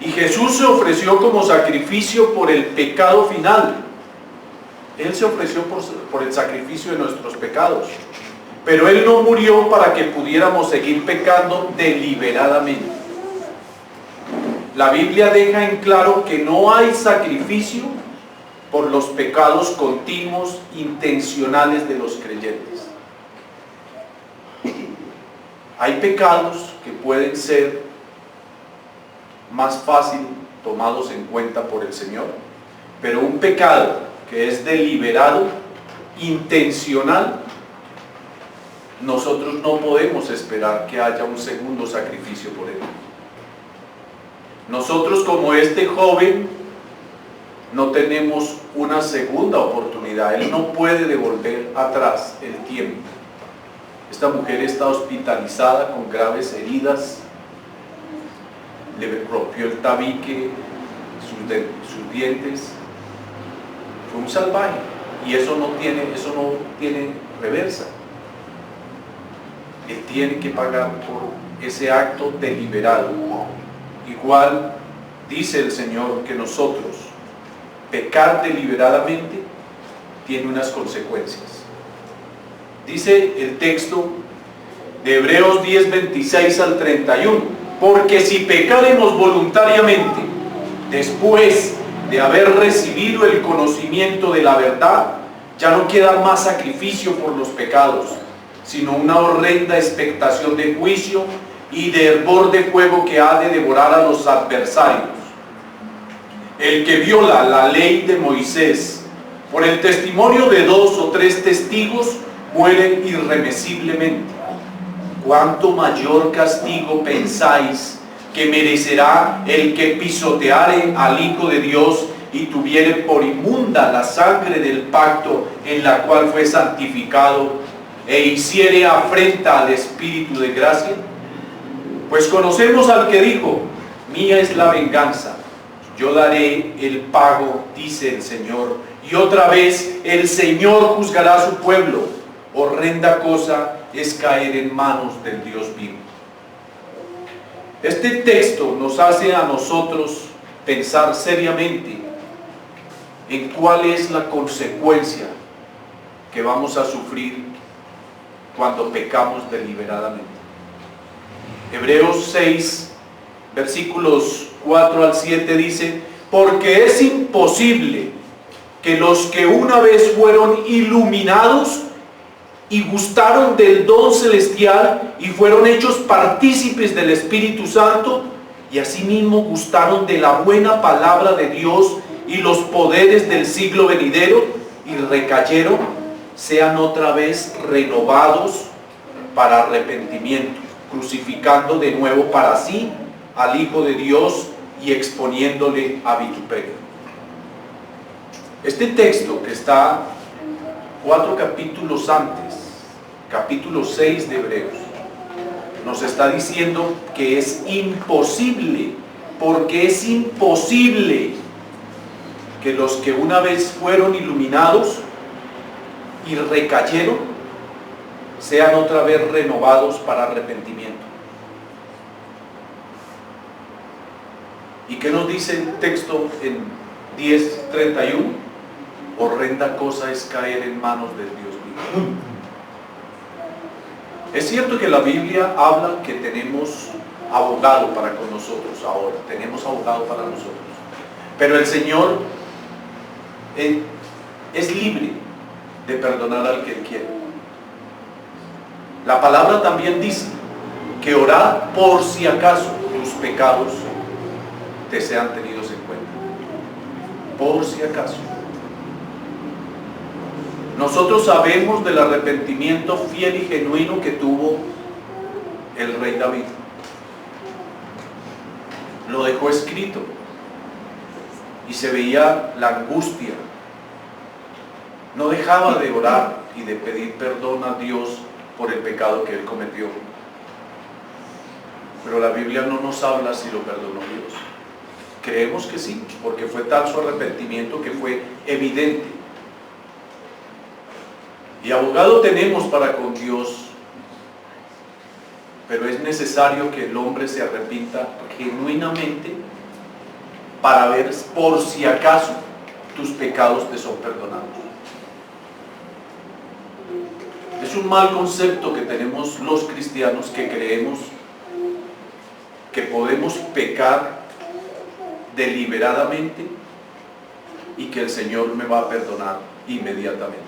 Y Jesús se ofreció como sacrificio por el pecado final. Él se ofreció por el sacrificio de nuestros pecados. Pero Él no murió para que pudiéramos seguir pecando deliberadamente. La Biblia deja en claro que no hay sacrificio por los pecados continuos, intencionales de los creyentes. Hay pecados que pueden ser más fácil tomados en cuenta por el Señor, pero un pecado que es deliberado, intencional, nosotros no podemos esperar que haya un segundo sacrificio por él. Nosotros, como este joven, no tenemos una segunda oportunidad. Él no puede devolver atrás el tiempo. Esta mujer está hospitalizada con graves heridas, le rompió el tabique, sus dientes. Fue un salvaje, y eso no tiene reversa. Él tiene que pagar por ese acto deliberado. Igual dice el Señor que nosotros pecar deliberadamente tiene unas consecuencias. Dice el texto de Hebreos 10, 26 al 31: porque si pecaremos voluntariamente después de haber recibido el conocimiento de la verdad, ya no queda más sacrificio por los pecados, sino una horrenda expectación de juicio y de hervor de fuego que ha de devorar a los adversarios. El que viola la ley de Moisés por el testimonio de 2 o 3 testigos muere irremisiblemente. ¿Cuánto mayor castigo pensáis que merecerá el que pisoteare al Hijo de Dios y tuviere por inmunda la sangre del pacto en la cual fue santificado e hiciere afrenta al Espíritu de gracia? Pues conocemos al que dijo: mía es la venganza, yo daré el pago, dice el Señor. Y otra vez el Señor juzgará a su pueblo. Horrenda cosa es caer en manos del Dios vivo. Este texto nos hace a nosotros pensar seriamente en cuál es la consecuencia que vamos a sufrir cuando pecamos deliberadamente. Hebreos 6, versículos 4 al 7 dice: porque es imposible que los que una vez fueron iluminados y gustaron del don celestial y fueron hechos partícipes del Espíritu Santo, y asimismo gustaron de la buena palabra de Dios y los poderes del siglo venidero, y recayeron, sean otra vez renovados para arrepentimiento, crucificando de nuevo para sí al Hijo de Dios y exponiéndole a vituperio. Este texto, que está 4 capítulos antes, capítulo 6 de Hebreos, nos está diciendo que es imposible, porque es imposible que los que una vez fueron iluminados y recayeron sean otra vez renovados para arrepentimiento. ¿Y qué nos dice el texto en 10:31? Horrenda cosa es caer en manos del Dios vivo. Es cierto que la Biblia habla que tenemos abogado para con nosotros ahora, tenemos abogado para nosotros, pero el Señor es libre de perdonar al que Él quiere. La palabra también dice que orad por si acaso tus pecados te sean tenidos en cuenta. Por si acaso. Nosotros sabemos del arrepentimiento fiel y genuino que tuvo el rey David. Lo dejó escrito y se veía la angustia. No dejaba de orar y de pedir perdón a Dios por el pecado que él cometió. Pero la Biblia no nos habla si lo perdonó Dios. Creemos que sí, porque fue tal su arrepentimiento que fue evidente. Y abogado tenemos para con Dios, pero es necesario que el hombre se arrepienta genuinamente para ver por si acaso tus pecados te son perdonados. Es un mal concepto que tenemos los cristianos, que creemos que podemos pecar deliberadamente y que el Señor me va a perdonar inmediatamente.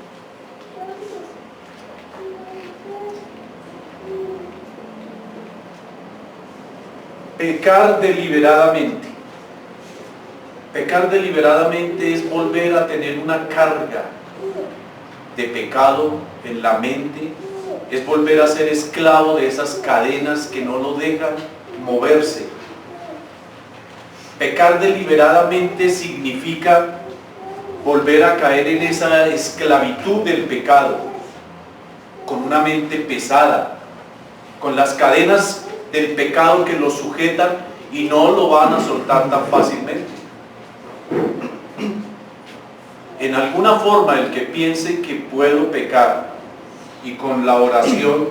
Pecar deliberadamente. Pecar deliberadamente es volver a tener una carga de pecado en la mente, es volver a ser esclavo de esas cadenas que no lo dejan moverse. Pecar deliberadamente significa volver a caer en esa esclavitud del pecado, con una mente pesada, con las cadenas del pecado que lo sujetan y no lo van a soltar tan fácilmente. En alguna forma, el que piense que puedo pecar y con la oración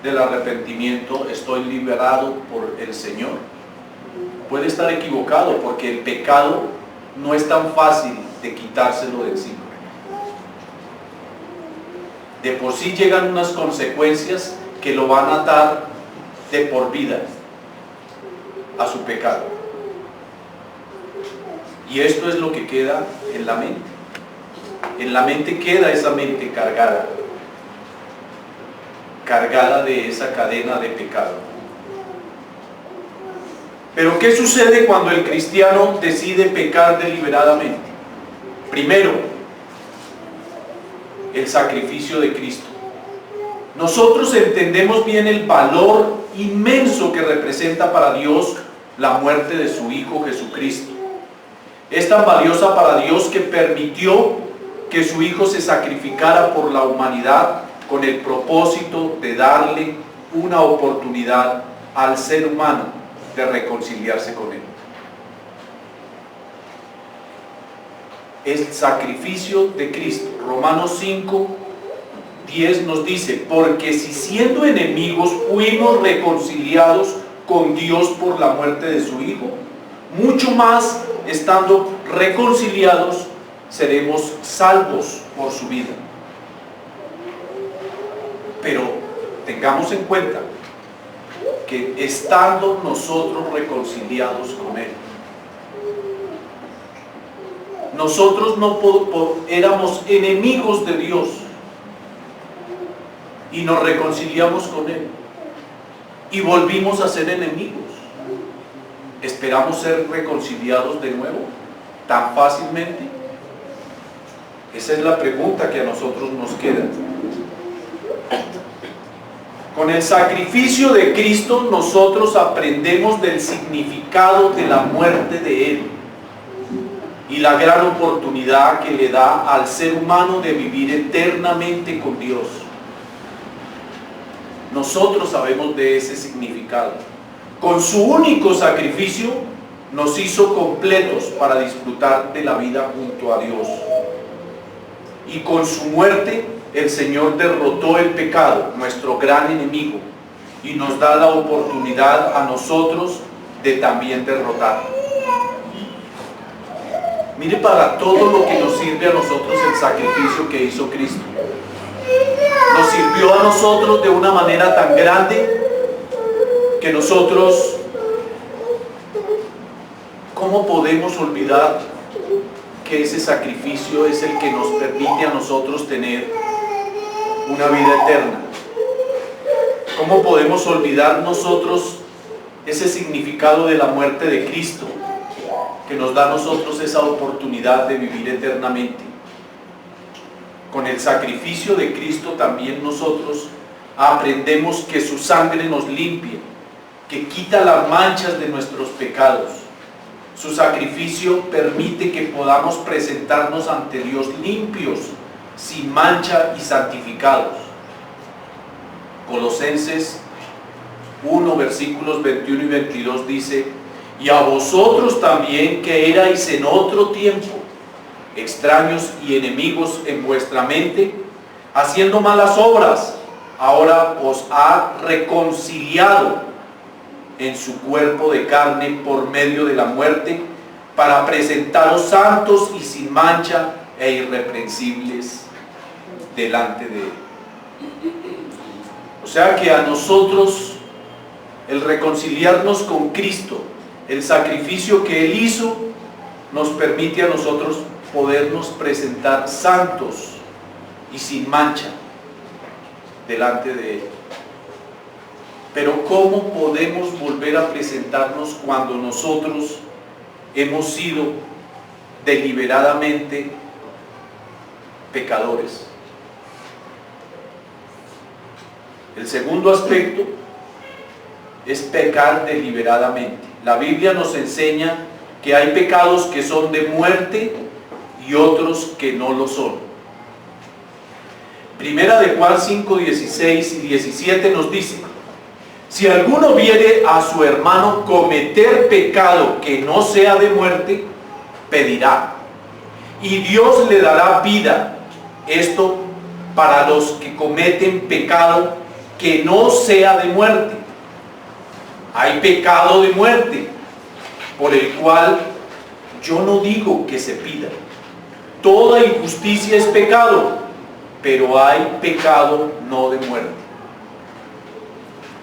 del arrepentimiento estoy liberado por el Señor, puede estar equivocado, porque el pecado no es tan fácil de quitárselo de encima. De por sí llegan unas consecuencias que lo van a atar de por vida a su pecado. Y esto es lo que queda en la mente. En la mente queda esa mente cargada de esa cadena de pecado. Pero ¿qué sucede cuando el cristiano decide pecar deliberadamente? Primero, el sacrificio de Cristo. Nosotros entendemos bien el valor inmenso que representa para Dios la muerte de su Hijo Jesucristo. Es tan valiosa para Dios que permitió que su Hijo se sacrificara por la humanidad con el propósito de darle una oportunidad al ser humano de reconciliarse con Él. El sacrificio de Cristo. Romanos 5:10 nos dice: porque si siendo enemigos fuimos reconciliados con Dios por la muerte de su Hijo, mucho más estando reconciliados seremos salvos por su vida. Pero tengamos en cuenta que estando nosotros reconciliados con Él, nosotros no éramos enemigos de Dios y nos reconciliamos con Él y volvimos a ser enemigos. ¿Esperamos ser reconciliados de nuevo tan fácilmente? Esa es la pregunta que a nosotros nos queda. Con el sacrificio de Cristo nosotros aprendemos del significado de la muerte de Él y la gran oportunidad que le da al ser humano de vivir eternamente con Dios. Nosotros sabemos de ese significado. Con su único sacrificio nos hizo completos para disfrutar de la vida junto a Dios. Y con su muerte el Señor derrotó el pecado, nuestro gran enemigo, y nos da la oportunidad a nosotros de también derrotarlo. Mire para todo lo que nos sirve a nosotros el sacrificio que hizo Cristo. Nos sirvió a nosotros de una manera tan grande que nosotros, ¿cómo podemos olvidar que ese sacrificio es el que nos permite a nosotros tener una vida eterna? ¿Cómo podemos olvidar nosotros ese significado de la muerte de Cristo, que nos da a nosotros esa oportunidad de vivir eternamente? Con el sacrificio de Cristo también nosotros aprendemos que su sangre nos limpia, que quita las manchas de nuestros pecados. Su sacrificio permite que podamos presentarnos ante Dios limpios, sin mancha y santificados. Colosenses 1, versículos 21 y 22 dice: y a vosotros también, que erais en otro tiempo extraños y enemigos en vuestra mente, haciendo malas obras, ahora os ha reconciliado en su cuerpo de carne por medio de la muerte, para presentaros santos y sin mancha e irreprensibles delante de Él. O sea que a nosotros el reconciliarnos con Cristo, el sacrificio que Él hizo, nos permite a nosotros podernos presentar santos y sin mancha delante de Él. Pero ¿cómo podemos volver a presentarnos cuando nosotros hemos sido deliberadamente pecadores? El segundo aspecto es pecar deliberadamente. La Biblia nos enseña que hay pecados que son de muerte y otros que no lo son. Primera de Juan 5, 16 y 17 nos dice: si alguno viere a su hermano cometer pecado que no sea de muerte, pedirá, y Dios le dará vida. Esto para los que cometen pecado que no sea de muerte. Hay pecado de muerte, por el cual yo no digo que se pida. Toda injusticia es pecado, pero hay pecado no de muerte.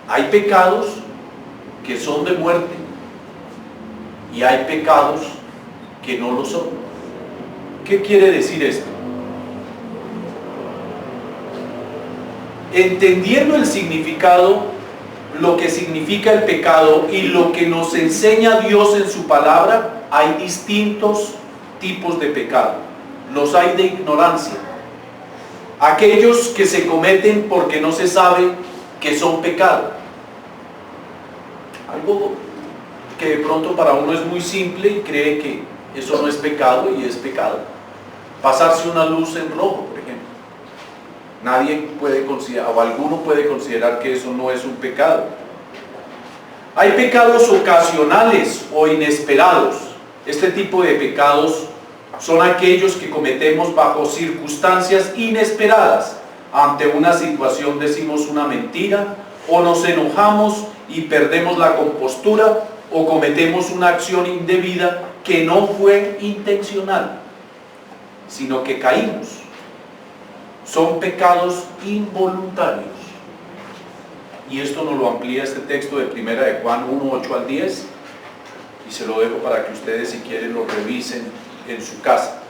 Hay pecados que son de muerte y hay pecados que no lo son. ¿Qué quiere decir esto? Entendiendo el significado, lo que significa el pecado y lo que nos enseña Dios en su palabra, hay distintos tipos de pecado. Los hay de ignorancia. Aquellos que se cometen porque no se sabe que son pecado. Algo que de pronto para uno es muy simple y cree que eso no es pecado y es pecado. Pasarse una luz en rojo, por ejemplo. Nadie puede considerar, o alguno puede considerar que eso no es un pecado. Hay pecados ocasionales o inesperados. Este tipo de pecados son aquellos que cometemos bajo circunstancias inesperadas. Ante una situación decimos una mentira, o nos enojamos y perdemos la compostura, o cometemos una acción indebida que no fue intencional, sino que caímos. Son pecados involuntarios. Y esto nos lo amplía este texto de Primera de Juan 1, 8 al 10, y se lo dejo para que ustedes, si quieren, lo revisen en su casa.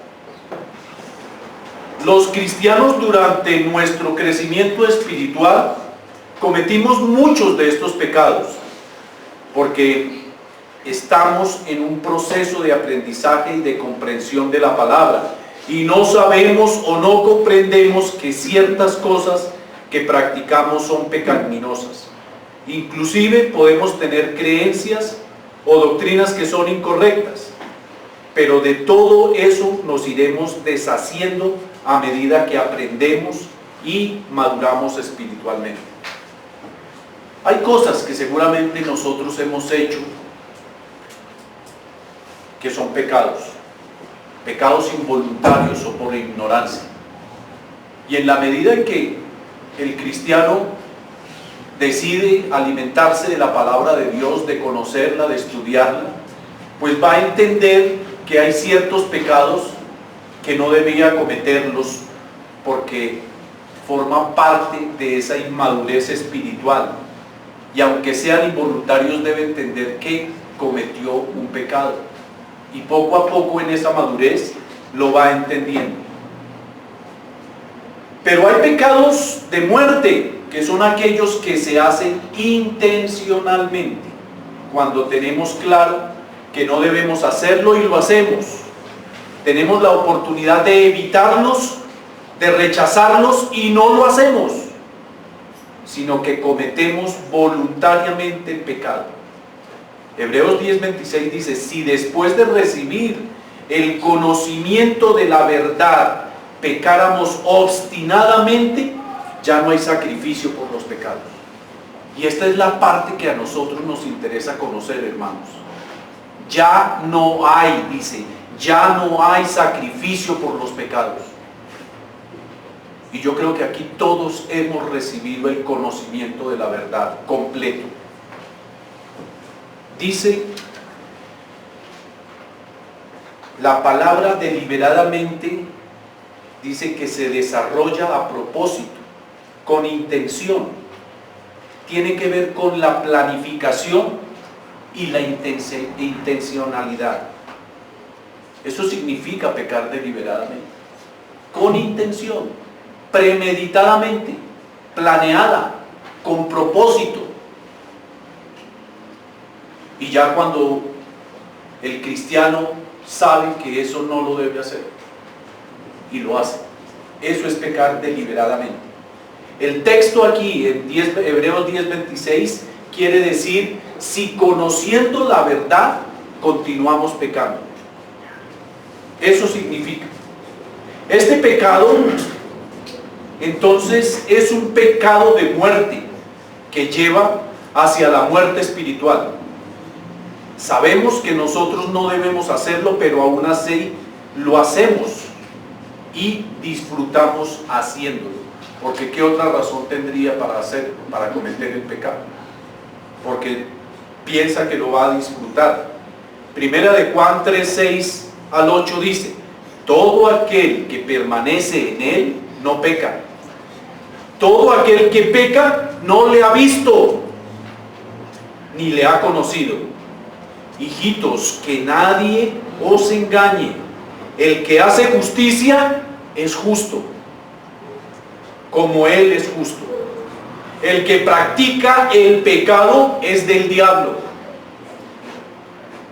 Los cristianos, durante nuestro crecimiento espiritual, cometimos muchos de estos pecados, porque estamos en un proceso de aprendizaje y de comprensión de la palabra, y no sabemos o no comprendemos que ciertas cosas que practicamos son pecaminosas. Inclusive podemos tener creencias o doctrinas que son incorrectas, pero de todo eso nos iremos deshaciendo a medida que aprendemos y maduramos espiritualmente. Hay cosas que seguramente nosotros hemos hecho que son pecados involuntarios o por ignorancia. Y en la medida en que el cristiano decide alimentarse de la palabra de Dios, de conocerla, de estudiarla, pues va a entender que hay ciertos pecados que no debía cometerlos porque forman parte de esa inmadurez espiritual. Y aunque sean involuntarios, debe entender que cometió un pecado. Y poco a poco en esa madurez lo va entendiendo. Pero hay pecados de muerte, que son aquellos que se hacen intencionalmente, cuando tenemos claro que no debemos hacerlo y lo hacemos. Tenemos la oportunidad de evitarlos, de rechazarlos y no lo hacemos, sino que cometemos voluntariamente el pecado. Hebreos 10:26 dice: si después de recibir el conocimiento de la verdad pecáramos obstinadamente, ya no hay sacrificio por los pecados. Y esta es la parte que a nosotros nos interesa conocer, hermanos. Ya no hay, dice, ya no hay sacrificio por los pecados. Y yo creo que aquí todos hemos recibido el conocimiento de la verdad completo. Dice La palabra deliberadamente dice que se desarrolla a propósito, con intención. Tiene que ver con la planificación y la intencionalidad. Eso significa pecar deliberadamente, con intención, premeditadamente, planeada, con propósito. Y ya cuando el cristiano sabe que eso no lo debe hacer y lo hace, eso es pecar deliberadamente. El texto aquí en Hebreos 10:26 quiere decir: si conociendo la verdad continuamos pecando. Eso significa. Este pecado entonces es un pecado de muerte que lleva hacia la muerte espiritual. Sabemos que nosotros no debemos hacerlo, pero aún así lo hacemos y disfrutamos haciéndolo. Porque ¿qué otra razón tendría para hacerlo, para cometer el pecado? Porque piensa que lo va a disfrutar. Primera de Juan 3:6 al 8 dice: todo aquel que permanece en él no peca. Todo aquel que peca no le ha visto ni le ha conocido. Hijitos, que nadie os engañe. El que hace justicia es justo, como él es justo. El que practica el pecado es del diablo,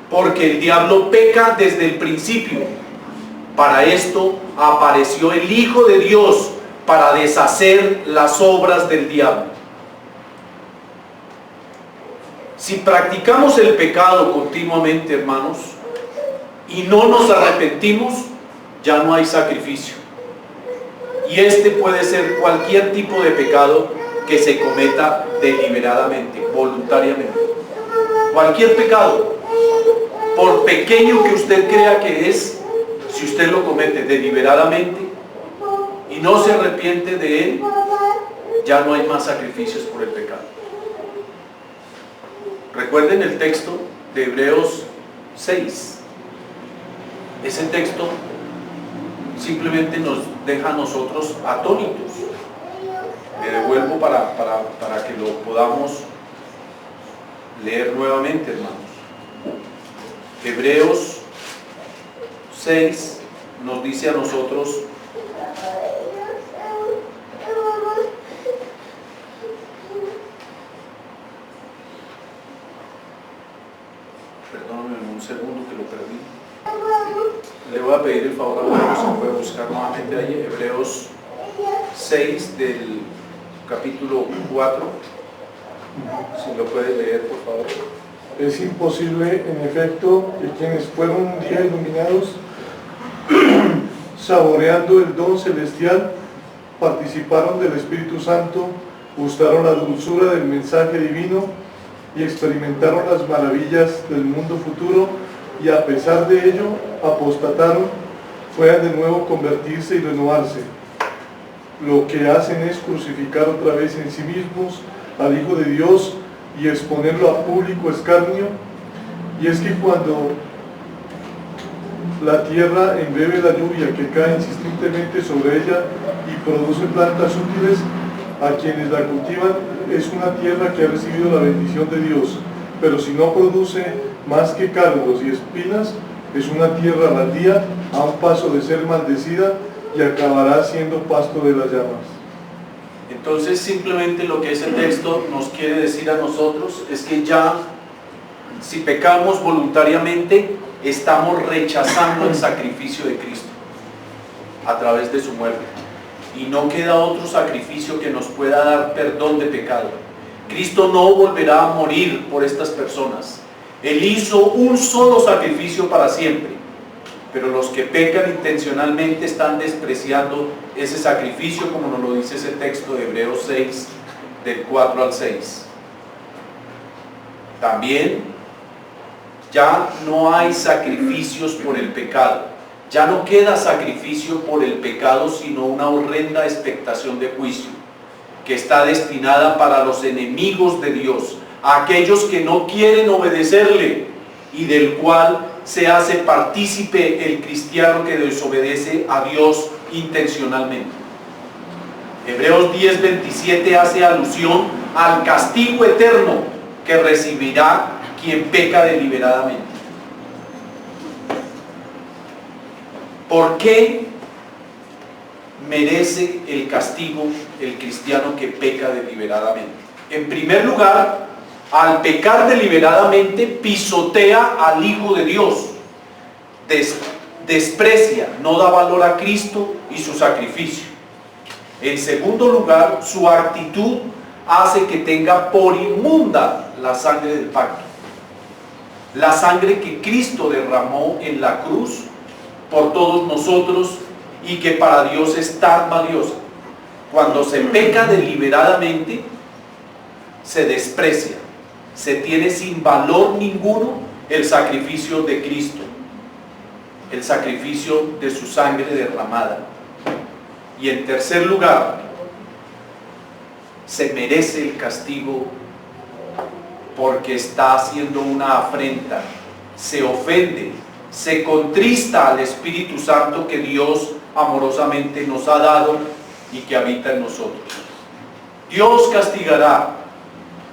porque el diablo peca desde el principio. Para esto apareció el Hijo de Dios, para deshacer las obras del diablo. Si practicamos el pecado continuamente, hermanos, y no nos arrepentimos, ya no hay sacrificio. Y este puede ser cualquier tipo de pecado que se cometa deliberadamente, voluntariamente. Cualquier pecado, por pequeño que usted crea que es, si usted lo comete deliberadamente y no se arrepiente de él, ya no hay más sacrificios por el pecado. Recuerden el texto de Hebreos 6. Ese texto simplemente nos deja a nosotros atónitos. Le devuelvo para que lo podamos leer nuevamente, hermanos. Hebreos 6 nos dice a nosotros: perdóname un segundo que lo perdí. Le voy a pedir el favor a Juan, se puede buscar nuevamente ahí, Hebreos 6 del capítulo 4, si lo puede leer, por favor. Es imposible, en efecto, que quienes fueron un día iluminados, saboreando el don celestial, participaron del Espíritu Santo, gustaron la dulzura del mensaje divino y experimentaron las maravillas del mundo futuro, y a pesar de ello apostataron, puedan de nuevo convertirse y renovarse. Lo que hacen es crucificar otra vez en sí mismos al Hijo de Dios y exponerlo a público escarnio. Y es que cuando la tierra embebe la lluvia que cae insistentemente sobre ella y produce plantas útiles, a quienes la cultivan es una tierra que ha recibido la bendición de Dios, pero si no produce más que cardos y espinas, es una tierra baldía, a un paso de ser maldecida, y acabará siendo pasto de las llamas. Entonces, simplemente lo que ese texto nos quiere decir a nosotros es que ya, si pecamos voluntariamente, estamos rechazando el sacrificio de Cristo a través de su muerte, y no queda otro sacrificio que nos pueda dar perdón de pecado. Cristo no volverá a morir por estas personas. Él hizo un solo sacrificio para siempre, pero los que pecan intencionalmente están despreciando ese sacrificio, como nos lo dice ese texto de Hebreos 6, del 4 al 6. También ya no hay sacrificios por el pecado. Ya no queda sacrificio por el pecado, sino una horrenda expectación de juicio, que está destinada para los enemigos de Dios, a aquellos que no quieren obedecerle, y del cual se hace partícipe el cristiano que desobedece a Dios intencionalmente. Hebreos 10:27 hace alusión al castigo eterno que recibirá quien peca deliberadamente. ¿Por qué merece el castigo el cristiano que peca deliberadamente? En primer lugar, al pecar deliberadamente pisotea al Hijo de Dios, desprecia, no da valor a Cristo y su sacrificio. En segundo lugar, su actitud hace que tenga por inmunda la sangre del pacto, la sangre que Cristo derramó en la cruz por todos nosotros y que para Dios es tan valiosa. Cuando se peca deliberadamente, se desprecia, se tiene sin valor ninguno el sacrificio de Cristo, el sacrificio de su sangre derramada. Y en tercer lugar, se merece el castigo porque está haciendo una afrenta, se ofende, se contrista al Espíritu Santo que Dios amorosamente nos ha dado y que habita en nosotros. Dios castigará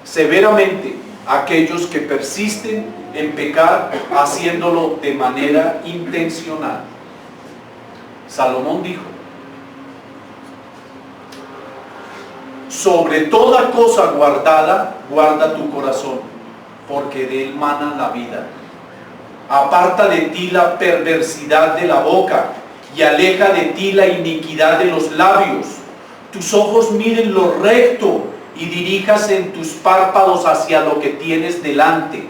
severamente a aquellos que persisten en pecar haciéndolo de manera intencional. Salomón dijo: sobre toda cosa guardada, guarda tu corazón, porque de él mana la vida. Aparta de ti la perversidad de la boca, y aleja de ti la iniquidad de los labios. Tus ojos miren lo recto, y diríjase en tus párpados hacia lo que tienes delante.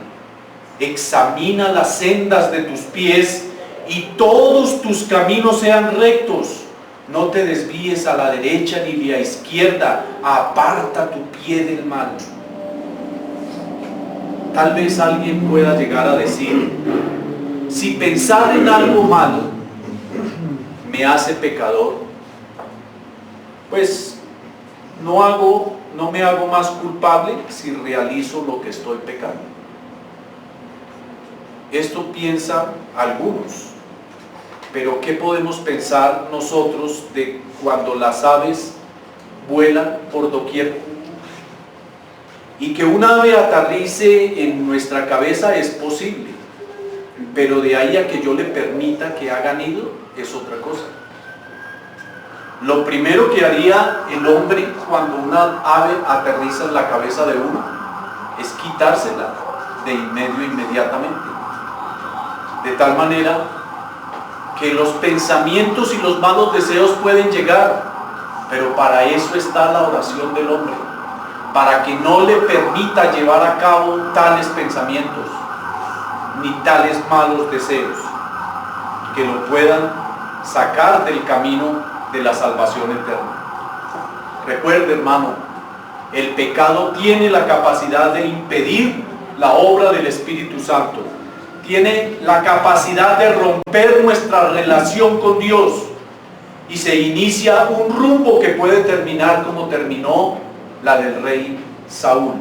Examina las sendas de tus pies, y todos tus caminos sean rectos. No te desvíes a la derecha ni a la izquierda, aparta tu pie del mal. Tal vez alguien pueda llegar a decir: si pensar en algo malo me hace pecador, pues no me hago más culpable si realizo lo que estoy pecando. Esto piensan algunos. Pero ¿qué podemos pensar nosotros de cuando las aves vuelan por doquier? Y que un ave aterrice en nuestra cabeza es posible, pero de ahí a que yo le permita que haga nido es otra cosa. Lo primero que haría el hombre cuando una ave aterriza en la cabeza de uno es quitársela de inmediatamente. De tal manera que los pensamientos y los malos deseos pueden llegar, pero para eso está la oración del hombre, para que no le permita llevar a cabo tales pensamientos, ni tales malos deseos, que lo puedan sacar del camino de la salvación eterna. Recuerde, hermano, el pecado tiene la capacidad de impedir la obra del Espíritu Santo. Tiene la capacidad de romper nuestra relación con Dios y se inicia un rumbo que puede terminar como terminó la del rey Saúl.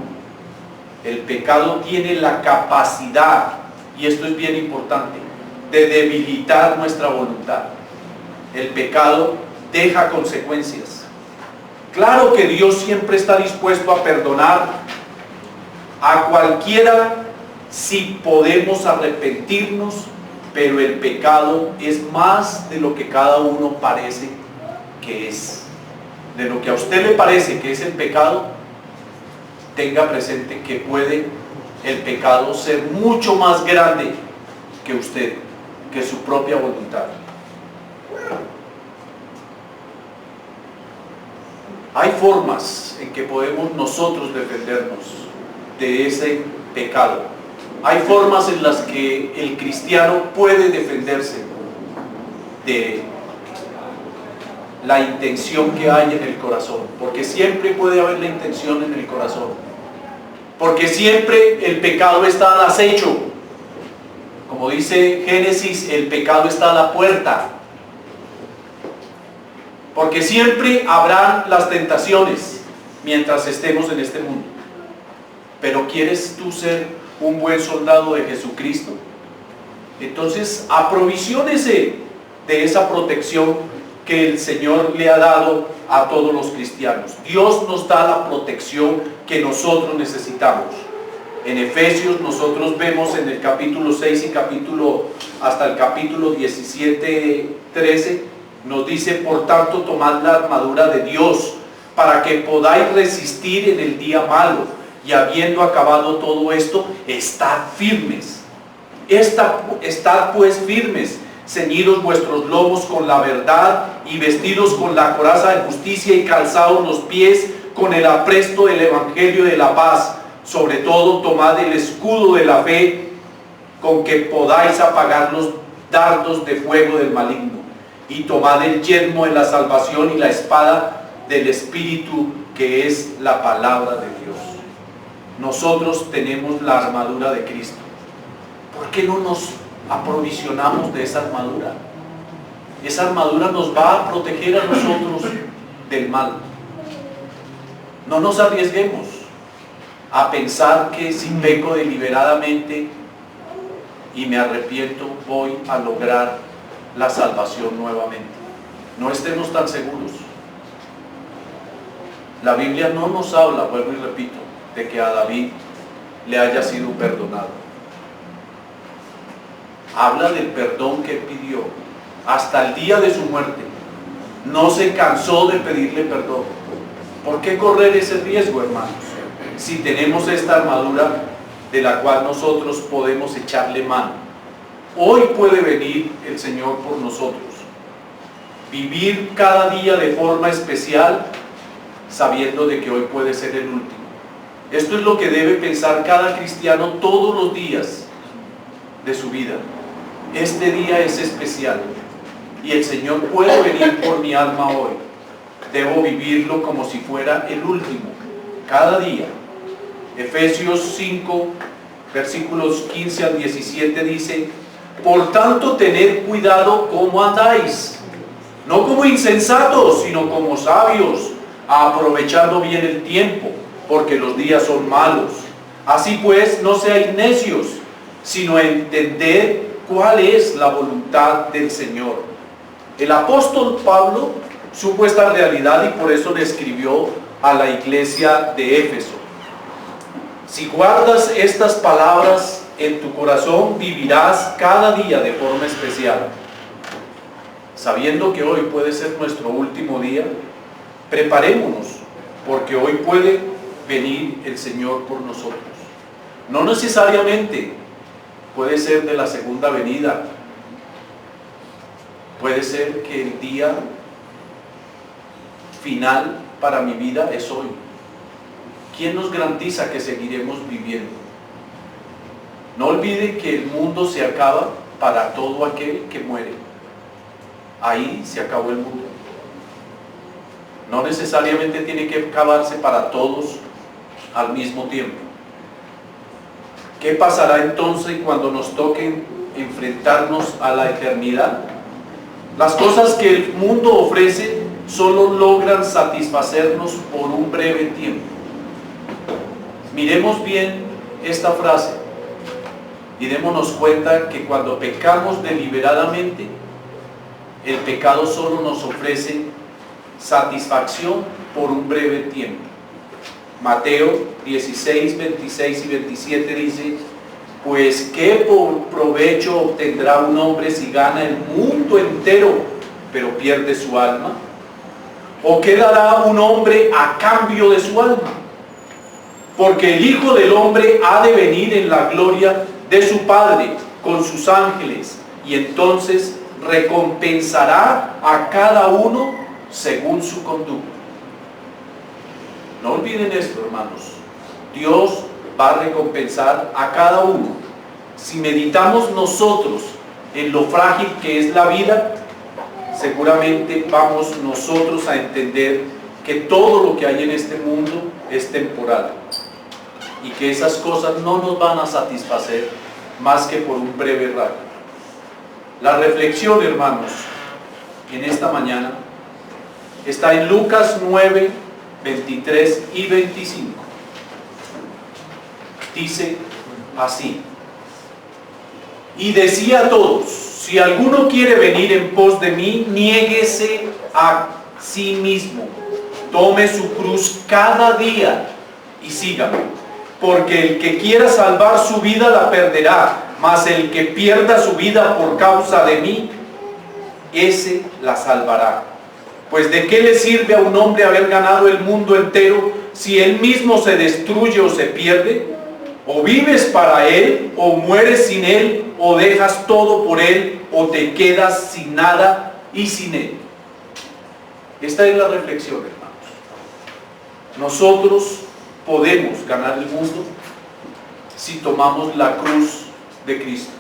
El pecado tiene la capacidad, y esto es bien importante, de debilitar nuestra voluntad. El pecado deja consecuencias. Claro que Dios siempre está dispuesto a perdonar a cualquiera si podemos arrepentirnos, pero el pecado es más de lo que cada uno parece que es. De lo que a usted le parece que es el pecado, tenga presente que puede el pecado ser mucho más grande que usted, que su propia voluntad. Hay formas en que podemos nosotros defendernos de ese pecado. Hay formas en las que el cristiano puede defenderse de la intención que hay en el corazón, porque siempre puede haber la intención en el corazón, porque siempre el pecado está al acecho. Como dice Génesis, el pecado está a la puerta, porque siempre habrán las tentaciones mientras estemos en este mundo. Pero ¿quieres tú ser un buen soldado de Jesucristo? Entonces, aprovisionese de esa protección que el Señor le ha dado a todos los cristianos. Dios nos da la protección que nosotros necesitamos. En Efesios nosotros vemos en el capítulo 6 y hasta el capítulo 17, 13, nos dice: por tanto, tomad la armadura de Dios, para que podáis resistir en el día malo, y habiendo acabado todo esto, estad firmes. Estad pues firmes, ceñidos vuestros lomos con la verdad, y vestidos con la coraza de justicia, y calzados los pies con el apresto del evangelio de la paz. Sobre todo, tomad el escudo de la fe, con que podáis apagar los dardos de fuego del maligno, y tomad el yelmo de la salvación y la espada del Espíritu, que es la palabra de Dios. Nosotros tenemos la armadura de Cristo. ¿Por qué no nos aprovisionamos de esa armadura? Esa armadura nos va a proteger a nosotros del mal. No nos arriesguemos a pensar que si peco deliberadamente y me arrepiento, voy a lograr la salvación nuevamente. No estemos tan seguros. La Biblia no nos habla, vuelvo y repito, de que a David le haya sido perdonado. Habla del perdón que pidió hasta el día de su muerte. No se cansó de pedirle perdón. ¿Por qué correr ese riesgo, hermanos? Si tenemos esta armadura de la cual nosotros podemos echarle mano. Hoy puede venir el Señor por nosotros. Vivir cada día de forma especial, sabiendo de que hoy puede ser el último. Esto es lo que debe pensar cada cristiano todos los días de su vida. Este día es especial y el Señor puede venir por mi alma hoy. Debo vivirlo como si fuera el último, cada día. Efesios 5, versículos 15 al 17 dice: por tanto, tened cuidado cómo andáis, no como insensatos, sino como sabios, aprovechando bien el tiempo, porque los días son malos. Así pues, no seáis necios, sino entended cuál es la voluntad del Señor. El apóstol Pablo supo esta realidad y por eso le escribió a la iglesia de Éfeso: si guardas estas palabras en tu corazón, vivirás cada día de forma especial. Sabiendo que hoy puede ser nuestro último día, preparémonos, porque hoy puede venir el Señor por nosotros. No necesariamente puede ser de la segunda venida. Puede ser que el día final para mi vida es hoy. ¿Quién nos garantiza que seguiremos viviendo? No olvide que el mundo se acaba para todo aquel que muere. Ahí se acabó el mundo. No necesariamente tiene que acabarse para todos al mismo tiempo. ¿Qué pasará entonces cuando nos toque enfrentarnos a la eternidad? Las cosas que el mundo ofrece solo logran satisfacernos por un breve tiempo. Miremos bien esta frase y démonos cuenta que cuando pecamos deliberadamente, el pecado solo nos ofrece satisfacción por un breve tiempo. Mateo 16, 26 y 27 dice: pues ¿qué provecho obtendrá un hombre si gana el mundo entero, pero pierde su alma? ¿O qué dará un hombre a cambio de su alma? Porque el Hijo del Hombre ha de venir en la gloria de su Padre con sus ángeles, y entonces recompensará a cada uno según su conducta. No olviden esto, hermanos. Dios va a recompensar a cada uno. Si meditamos nosotros en lo frágil que es la vida, seguramente vamos nosotros a entender que todo lo que hay en este mundo es temporal y que esas cosas no nos van a satisfacer más que por un breve rato. La reflexión, hermanos, en esta mañana está en Lucas 9, 23 y 25. Dice así: Y decía a todos: si alguno quiere venir en pos de mí, niéguese a sí mismo, tome su cruz cada día y sígame. Porque el que quiera salvar su vida la perderá, mas el que pierda su vida por causa de mí, ese la salvará. Pues ¿de qué le sirve a un hombre haber ganado el mundo entero si él mismo se destruye o se pierde? O vives para él, o mueres sin él, o dejas todo por él, o te quedas sin nada y sin él. Esta es la reflexión, hermanos. Nosotros podemos ganar el mundo si tomamos la cruz de Cristo.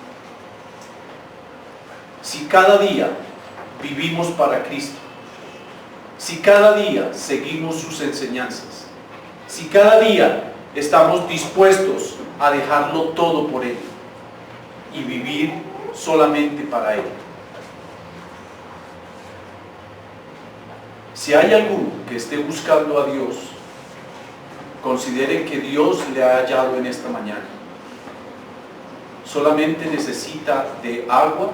Si cada día vivimos para Cristo, si cada día seguimos sus enseñanzas, si cada día estamos dispuestos a dejarlo todo por Él y vivir solamente para Él. Si hay alguno que esté buscando a Dios, considere que Dios le ha hallado en esta mañana. Solamente necesita de agua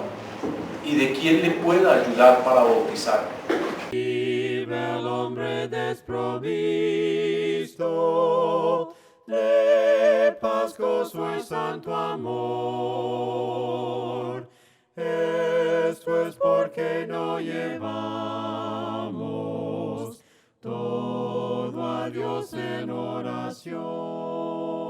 y de quien le pueda ayudar para bautizarlo. Libre al hombre desprovisto de paz, gozo y santo amor. Esto es porque no llevamos todo a Dios en oración.